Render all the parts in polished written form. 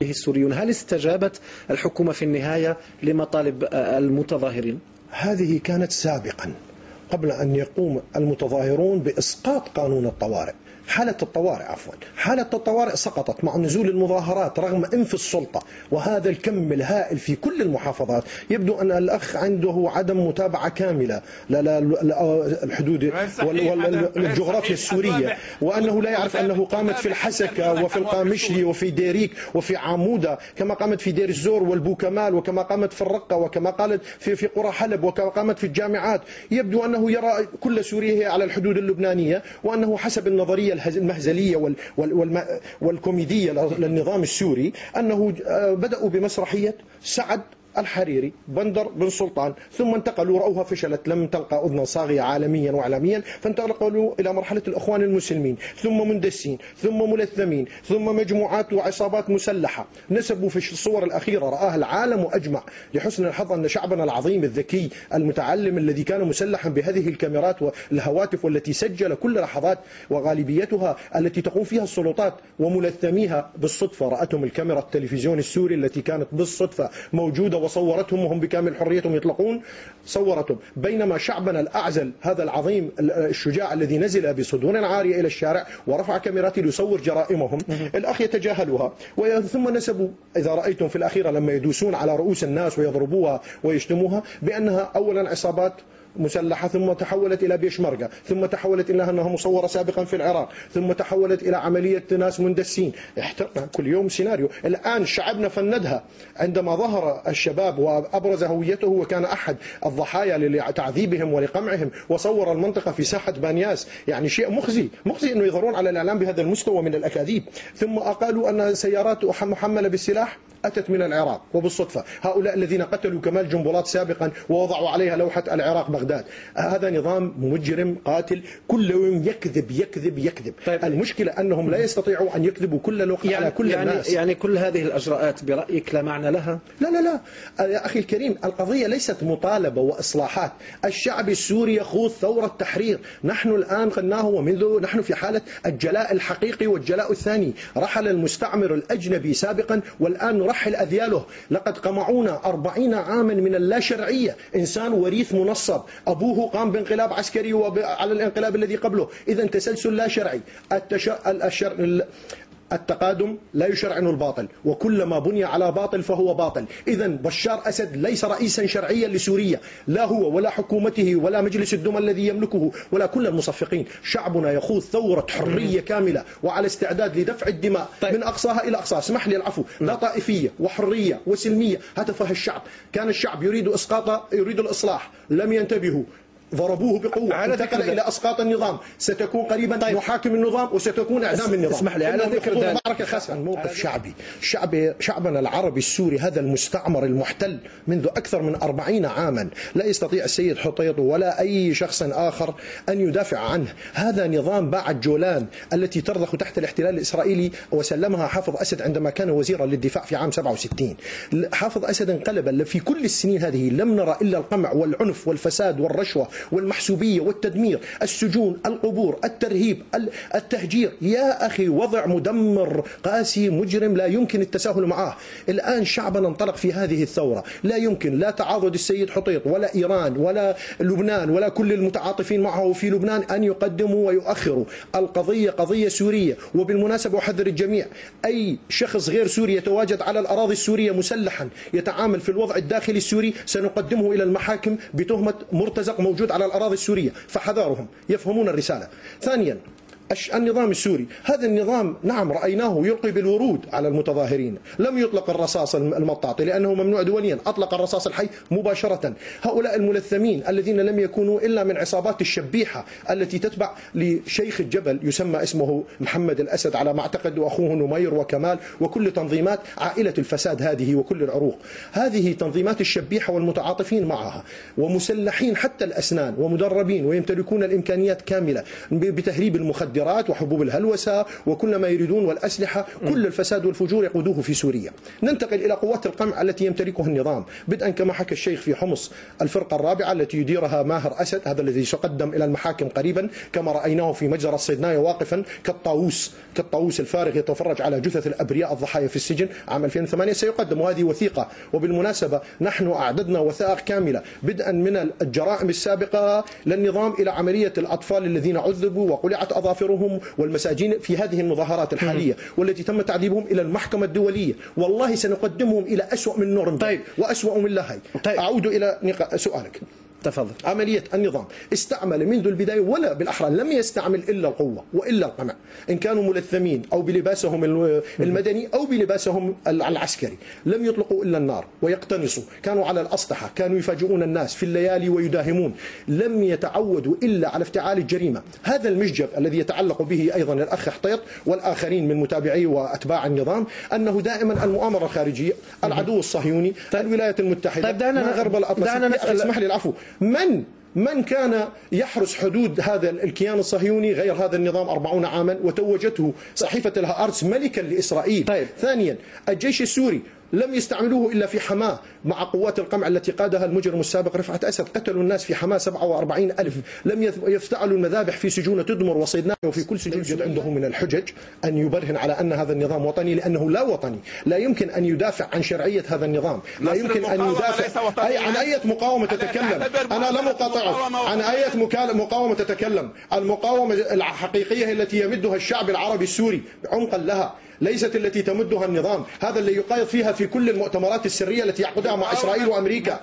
السوريون. هل استجابت الحكومة في النهاية لمطالب المتظاهرين؟ هذه كانت سابقا قبل أن يقوم المتظاهرون بإسقاط قانون الطوارئ. حالة الطوارئ سقطت مع نزول المظاهرات رغم انف السلطة، وهذا الكم الهائل في كل المحافظات. يبدو أن الأخ عنده عدم متابعة كاملة للحدود والجغرافيا السورية، وأنه لا يعرف أنه قامت في الحسكة وفي القامشلي وفي ديريك وفي عمودة، كما قامت في دير الزور والبوكمال، وكما قامت في الرقة، وكما قالت في قرى حلب، وكما قامت في الجامعات. يبدو أنه يرى كل سوريا هي على الحدود اللبنانية، وأنه حسب النظرية المهزلية والكوميدية للنظام السوري أنه بدأوا بمسرحية سعد الحريري بندر بن سلطان، ثم انتقلوا، رأوها فشلت، لم تلقى أذنا صاغية عالميا وإعلاميا، فانتقلوا إلى مرحلة الإخوان المسلمين، ثم مندسين، ثم ملثمين، ثم مجموعات وعصابات مسلحة. نسبوا في الصور الأخيرة رآها العالم أجمع لحسن الحظ أن شعبنا العظيم الذكي المتعلم الذي كان مسلحا بهذه الكاميرات والهواتف، والتي سجل كل لحظات وغالبيتها التي تقوم فيها السلطات وملثميها بالصدفة، رأتهم الكاميرا التلفزيون السوري التي كانت بالصدفة موجودة وصورتهم وهم بكامل حريتهم يطلقون، صورتهم. بينما شعبنا الأعزل هذا العظيم الشجاع الذي نزل بصدور عارية إلى الشارع ورفع كاميرات ليصور جرائمهم، الأخ يتجاهلها. ثم نسبوا، إذا رأيتم في الأخيرة لما يدوسون على رؤوس الناس ويضربوها ويشتموها، بأنها أولا عصابات مسلحة، ثم تحولت إلى بيشمركة، ثم تحولت إلى أنها مصورة سابقا في العراق، ثم تحولت إلى عملية ناس مندسين. كل يوم سيناريو. الآن شعبنا فندها عندما ظهر الشباب وأبرز هويته، وكان أحد الضحايا لتعذيبهم ولقمعهم، وصور المنطقة في ساحة بانياس. يعني شيء مخزي أنه يظهرون على الإعلام بهذا المستوى من الأكاذيب. ثم قالوا أن سيارات محملة بالسلاح أتت من العراق وبالصدفة. هؤلاء الذين قتلوا كمال جنبلاط سابقا ووضعوا عليها لوحة العراق بغداد. هذا نظام مجرم قاتل، كل يوم يكذب. طيب. المشكلة أنهم لا يستطيعوا أن يكذبوا كل الوقت على كل الناس. يعني كل هذه الأجراءات برأيك لا معنى لها؟ لا يا أخي الكريم، القضية ليست مطالبة وإصلاحات. الشعب السوري يخوض ثورة تحرير. نحن الآن قلناه، ومنذ نحن في حالة الجلاء الحقيقي والجلاء الثاني. رحل المستعمر الأجنبي سابقا، والآن نرحل أذياله. لقد قمعونا 40 عاما من اللاشرعية. إنسان وريث منصب، أبوه قام بانقلاب عسكري على الانقلاب الذي قبله، إذا تسلسل لا شرعي. التقادم لا يشرعن الباطل، وكلما بني على باطل فهو باطل. إذا بشار أسد ليس رئيسا شرعيا لسوريا، لا هو ولا حكومته ولا مجلس الدوما الذي يملكه ولا كل المصفقين. شعبنا يخوض ثورة حرية كاملة وعلى استعداد لدفع الدماء. طيب. من أقصاها إلى أقصاها. اسمح لي العفو. لا طائفية وحرية وسلمية هدفها الشعب. كان الشعب يريد الإصلاح، لم ينتبهوا، ضربوه بقوة، انتقل إلى أسقاط النظام. ستكون قريبا محاكم النظام، وستكون إعدام النظام. اسمح لي، على ذكر معركة خاصة. موقف شعبنا العربي السوري هذا المستعمر المحتل منذ أكثر من 40 عاما لا يستطيع السيد حطيط ولا أي شخص آخر أن يدافع عنه. هذا نظام باعة جولان التي ترضخ تحت الاحتلال الإسرائيلي، وسلمها حافظ أسد عندما كان وزيرا للدفاع في عام 67. حافظ أسد انقلب. في كل السنين هذه لم نرى إلا القمع والعنف والفساد والرشوة والمحسوبية والتدمير، السجون، القبور، الترهيب، التهجير. يا أخي وضع مدمر قاسي مجرم لا يمكن التساهل معه. الآن شعبنا انطلق في هذه الثورة. لا يمكن لا تعاضد السيد حطيط ولا إيران ولا لبنان ولا كل المتعاطفين معه في لبنان أن يقدموا ويؤخروا. القضية قضية سورية. وبالمناسبة أحذر الجميع، أي شخص غير سوري يتواجد على الأراضي السورية مسلحا يتعامل في الوضع الداخلي السوري سنقدمه إلى المحاكم بتهمة مرتزق موجود على الأراضي السورية، فحذارهم يفهمون الرسالة. ثانيا، النظام السوري، هذا النظام نعم رأيناه يلقي بالورود على المتظاهرين. لم يطلق الرصاص المطاطي لأنه ممنوع دوليا، أطلق الرصاص الحي مباشرة. هؤلاء الملثمين الذين لم يكونوا إلا من عصابات الشبيحة التي تتبع لشيخ الجبل يسمى اسمه محمد الأسد على ما اعتقد، وأخوه نمير وكمال، وكل تنظيمات عائلة الفساد هذه وكل العروق. هذه تنظيمات الشبيحة والمتعاطفين معها، ومسلحين حتى الأسنان ومدربين ويمتلكون الإمكانيات كاملة بتهريب المخدرات المخدرات وحبوب الهلوسة وكل ما يريدون والأسلحة، كل الفساد والفجور يقودوه في سوريا. ننتقل إلى قوات القمع التي يمتلكها النظام، بدءا كما حكى الشيخ في حمص الفرقة الرابعة التي يديرها ماهر أسد، هذا الذي سيقدم إلى المحاكم قريبا كما رأيناه في مجزرة الصيدناية واقفا كالطاووس الفارغ يتفرج على جثث الأبرياء الضحايا في السجن عام 2008، سيقدم. وهذه وثيقة، وبالمناسبة نحن أعددنا وثائق كاملة بدءا من الجرائم السابقة للنظام إلى عملية الأطفال الذين عذبوا وقلعت أظافرهم والمساجين في هذه المظاهرات الحالية والتي تم تعذيبهم إلى المحكمة الدولية. والله سنقدمهم إلى أسوأ من نورنبرغ وأسوأ من لاهاي. أعود إلى سؤالك. تفضل. عملية النظام استعمل منذ البداية، ولا بالأحرى لم يستعمل إلا القوة وإلا القمع، إن كانوا ملثمين أو بلباسهم المدني أو بلباسهم العسكري، لم يطلقوا إلا النار ويقتنصوا، كانوا على الأسطحة، كانوا يفاجئون الناس في الليالي ويداهمون، لم يتعودوا إلا على افتعال الجريمة. هذا المشجب الذي يتعلق به أيضا الأخ حطيط والآخرين من متابعي وأتباع النظام، أنه دائما المؤامرة الخارجية، العدو الصهيوني، الولايات المتحدة، ما غرب الأطلس. اسمح لي العفو. من كان يحرس حدود هذا الكيان الصهيوني غير هذا النظام 40 عاما، وتوجته صحيفة الهآرتس ملكا لإسرائيل. ثانيا، الجيش السوري لم يستعملوه إلا في حماة مع قوات القمع التي قادها المجرم السابق رفعت أسد. قتلوا الناس في حماة 47,000. لم يفتعلوا المذابح في سجون تدمر وصيدناء وفي كل سجون. يوجد عنده من الحجج أن يبرهن على أن هذا النظام وطني، لأنه لا وطني. لا يمكن أن يدافع عن شرعية هذا النظام، لا يمكن أن يدافع عن أي مقاومة تتكلم. أنا لم أقاطعه. عن أي مقاومة تتكلم؟ المقاومة الحقيقية التي يمدها الشعب العربي السوري عمقا لها، ليست التي تمدها النظام. هذا اللي يقايض فيها في كل المؤتمرات السرية التي يعقدها مع إسرائيل وأمريكا.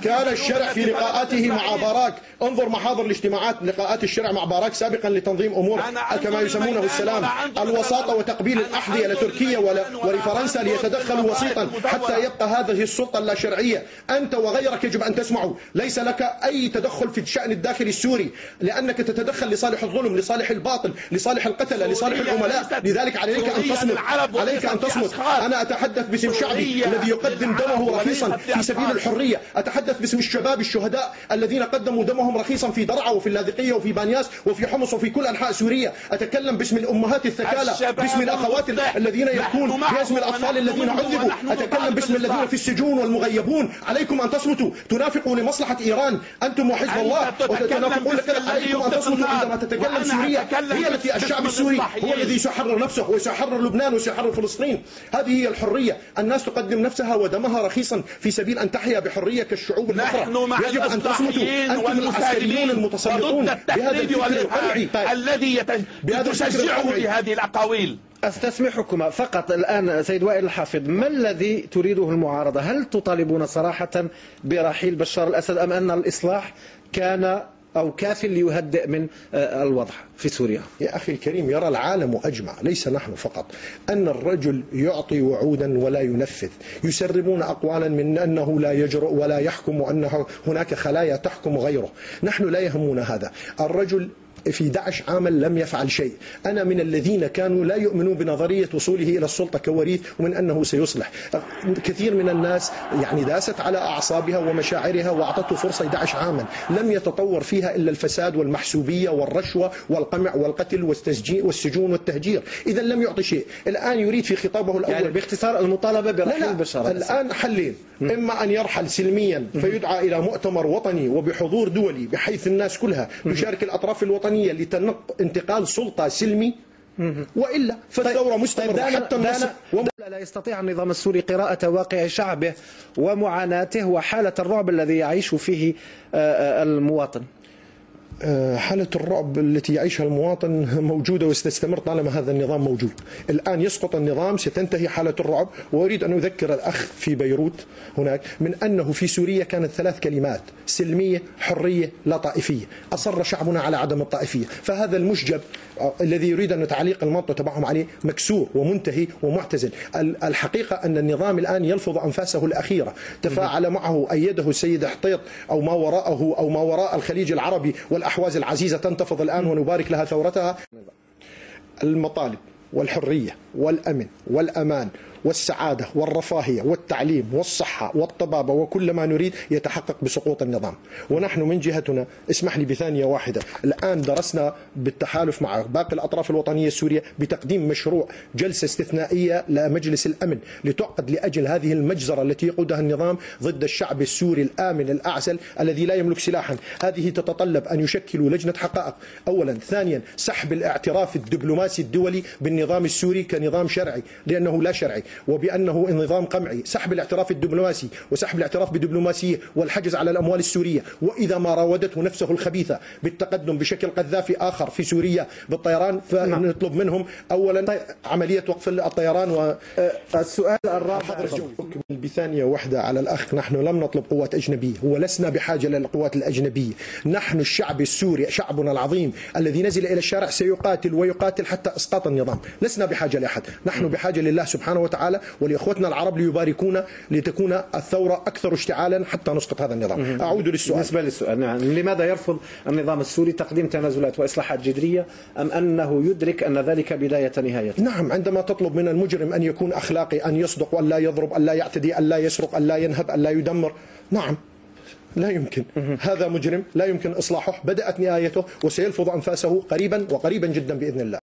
كان الشرع في لقاءاته مع باراك، انظر محاضر الاجتماعات لقاءات الشرع مع باراك سابقا لتنظيم أمور كما يسمونه السلام، الوساطة وتقبيل الأحذية لتركيا ولفرنسا ليتدخلوا وسيطا حتى يبقى هذه السلطة اللا شرعية. أنت وغيرك يجب أن تسمعوا، ليس لك أي تدخل في الشأن الداخلي السوري، لأنك تتدخل لصالح الظلم، لصالح الباطل، لصالح القتلة، لصالح العملاء. لذلك عليك أن تصمت. أنا أتحدث باسم شعبي الذي يقدم دمه رخيصا في سبيل الحرية، أتحدث باسم الشباب الشهداء الذين قدموا دمهم رخيصا في درعا وفي اللاذقية وفي بانياس وفي حمص وفي كل أنحاء سوريا. أتكلم باسم الأمهات الثكالى، باسم الأخوات الذين يبكون، باسم الأطفال الذين عذبوا. أتكلم باسم الذين في السجون والمغيبون. عليكم أن تصمتوا، تنافقوا لمصلحة إيران أنتم وحزب الله، وتنافقون عليكم أن تصمتوا عندما تتكلم سوريا هي التي الشعب السوري هو الذي سيحرر نفسه وسيحرر لبنان وسيحرر فلسطين. هذه هي الحرية. الناس تقدم نفسها ودمها رخيصا في سبيل أن تحيا بحرية كالشعوب الأخرى. يجب أن تصمتوا أنتم العسكريون المتسلطون بهذا الفكر القمعي الذي تشجعه بهذه الأقاويل. أستسمحكم فقط الآن سيد وائل الحافظ، ما الذي تريده المعارضة؟ هل تطالبون صراحة برحيل بشار الأسد أم أن الإصلاح كان أو كاف ليهدئ من الوضع في سوريا؟ يا أخي الكريم، يرى العالم أجمع ليس نحن فقط أن الرجل يعطي وعودا ولا ينفذ. يسربون أقوالا من أنه لا يجرؤ ولا يحكم وأن هناك خلايا تحكم غيره. نحن لا يهمنا هذا. الرجل في 11 عاما لم يفعل شيء. أنا من الذين كانوا لا يؤمنون بنظرية وصوله إلى السلطة كوريث ومن أنه سيصلح. كثير من الناس داست على أعصابها ومشاعرها وأعطته فرصة 11 عاما لم يتطور فيها إلا الفساد والمحسوبية والرشوة والقمع والقتل والسجون والتهجير. إذا لم يعطي شيء. الآن يريد في خطابه الأول يعني باختصار المطالبة برحيل بشار الأسد. الآن حلين، إما أن يرحل سلميا فيدعى إلى مؤتمر وطني وبحضور دولي بحيث الناس كلها تشارك الأطراف الوطنية لانتقال سلطة سلمي، وإلا فالثورة مستمرة حتى النصر. لا يستطيع النظام السوري قراءة واقع شعبه ومعاناته وحالة الرعب الذي يعيش فيه المواطن. حالة الرعب التي يعيشها المواطن موجودة وستستمر طالما هذا النظام موجود. الآن يسقط النظام ستنتهي حالة الرعب. وأريد أن أذكر الأخ في بيروت هناك من أنه في سوريا كانت 3 كلمات: سلمية، حرية، لا طائفية. أصر شعبنا على عدم الطائفية. فهذا المشجب الذي يريد أن تعليق المنطقة تبعهم عليه مكسور ومنتهي ومعتزل. الحقيقة أن النظام الآن يلفظ أنفاسه الأخيرة. تفاعل معه، أيده السيد حطيط أو ما وراءه أو ما وراء الخليج العربي والأحواز العزيزة تنتفض الآن ونبارك لها ثورتها. المطالب والحرية والأمن والأمان والسعادة والرفاهية والتعليم والصحة والطبابة وكل ما نريد يتحقق بسقوط النظام. ونحن من جهتنا اسمح لي بثانية واحدة، الآن درسنا بالتحالف مع باقي الأطراف الوطنية السورية بتقديم مشروع جلسة استثنائية لمجلس الأمن لتعقد لأجل هذه المجزرة التي يقودها النظام ضد الشعب السوري الآمن الأعزل الذي لا يملك سلاحا. هذه تتطلب أن يشكلوا لجنة حقائق أولا. ثانيا سحب الاعتراف الدبلوماسي الدولي بالنظام السوري كنظام شرعي لأنه لا شرعي وبأنه نظام قمعي. سحب الاعتراف الدبلوماسي وسحب الاعتراف بدبلوماسية والحجز على الأموال السورية. وإذا ما راودته نفسه الخبيثة بالتقدم بشكل قذافي آخر في سوريا بالطيران فنطلب منهم أولا عملية وقف الطيران. والسؤال الرابع بثانية واحدة على الأخ، نحن لم نطلب قوات أجنبية ولسنا بحاجة للقوات الأجنبية. نحن الشعب السوري شعبنا العظيم الذي نزل إلى الشارع سيقاتل ويقاتل حتى إسقاط النظام. لسنا بحاجة لأحد، نحن بحاجة لله سبحانه وتعالى ولإخوتنا العرب ليباركونا لتكون الثورة أكثر اشتعالا حتى نسقط هذا النظام. أعود للسؤال. بالنسبة للسؤال، نعم، لماذا يرفض النظام السوري تقديم تنازلات وإصلاحات جذرية أم أنه يدرك أن ذلك بداية نهاية؟ نعم، عندما تطلب من المجرم أن يكون أخلاقي، أن يصدق وأن لا يضرب، أن لا يعتدي، أن لا يسرق، أن لا ينهب، أن لا يدمر، نعم لا يمكن. هذا مجرم لا يمكن إصلاحه، بدأت نهايته وسيلفظ أنفاسه قريبا وقريبا جدا بإذن الله.